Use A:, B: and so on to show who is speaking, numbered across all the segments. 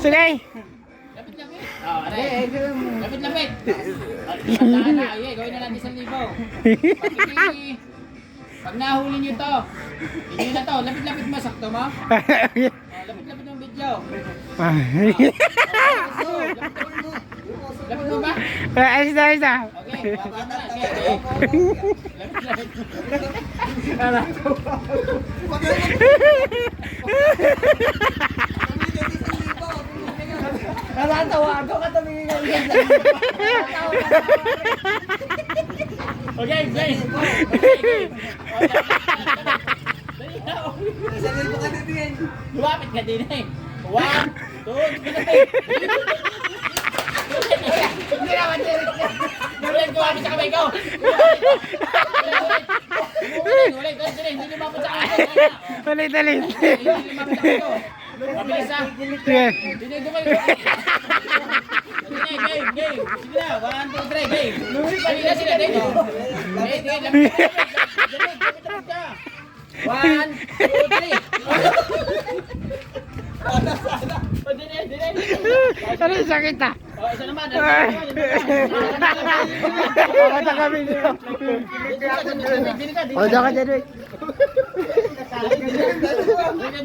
A: Sige.
B: Lapit-lapit. Oh, aray. Lapit-lapit. Tandaan na. Ay, gawin na natin 1,000. Pag nahuli nyo to, hindi na to. Lapit-lapit mo. Sakto mo? Lapit-lapit mo video. Lapit mo ba?
A: Ayos na, ayos na.
B: Okay. Lapit-lapit.
C: Natatawa ako katabingin ng
B: Okay, game. Lumapit ka din eh. 1, 2, 3. Hindi naman direct na. Ulit, lumapit sa kamay ko. Ulit. Hindi lumapit sa kamay ko.
A: Ulit.
B: Hindi lumapit sa kamay ko. Mabilis ha.
A: Sige.
B: Hindi gumayo. Game. Sige na, 1, 2, 3, game. Dali na sila, dali. Lapit ka. 1, 2, 3.
A: Ano yung sakit ah?
B: Oh, isa naman.
A: Pakata kami dito. O, dyan ka dyan.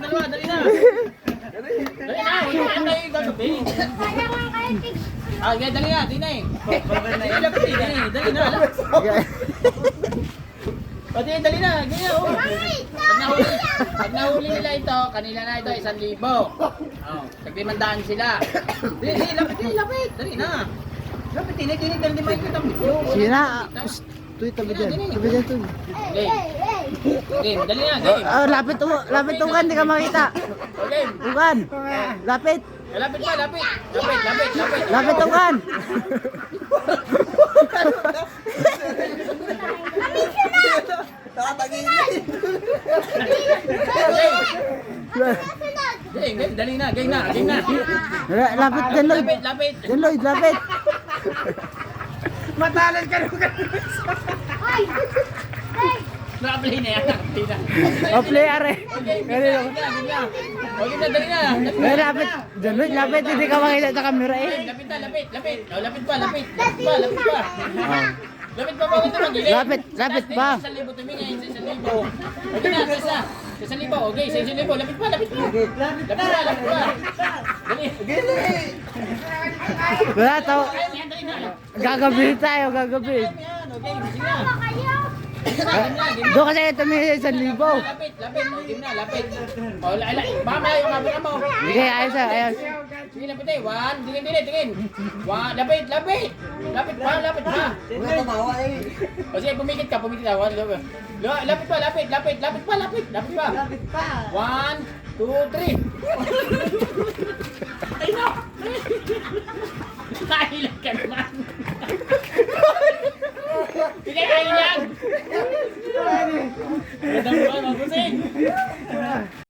B: Dalawa, dali na. Huwag na yung gagawin. Dali na, di na eh. Dali na. Pati dali na, ganyan oh. Pag nahuli nila ito, kanila na ito 1,000. Oh, taglimandaan sila. Dali, lapit. Dali na. Lapit, tinig, dali makikita mo.
A: Sige na. Tuy, tabi dyan. Tabi dyan, Tuy.
B: Game, dali na, game.
A: Oh, lapit tukan, di ka makita.
B: Game.
A: Tukan. Lapit.
B: Lapit pa.
A: Lapit tukan.
B: Game, dali na, game na.
A: Lapit dyan, Lloyd.
B: Lapit.
A: Dyan, Lloyd, lapit.
C: Matalas ka nung
B: Naka-play na yan, naka-play na.
A: O, play, are.
B: Game na, dali na.
A: Lapit. Dyan, Lloyd, lapit. Hindi ka makita sa camera eh.
B: Lapit. Oh, lapit pa. Lapit pa bakit naman gilid?
A: Lapit pa.
B: 1,000 tumingin, 1,000. Okay na, isa. 1,000, okay, 1,000. Lapit pa. Lapit pa. Dali.
A: Wala tao.
B: Dali na.
A: Gagabin tayo, gagabin.
B: Yan, okay, sige na.
A: Doon kasi tumingin sa 1,000.
B: Lapit. Lapit. Oh, baka malayo nga ba mo?
A: Sige, ayos ah, ayos.
B: Sige, lapit eh. 1, tingin. 1, lapit. Lapit pa.
C: Wala tumawa eh.
B: O sige, pumikit ka. Lapit pa. Lapit pa. 1, 2, 3. Ay, no! Kahilag ka naman. Sige, kahilag! Ganda mo ba, mabusing?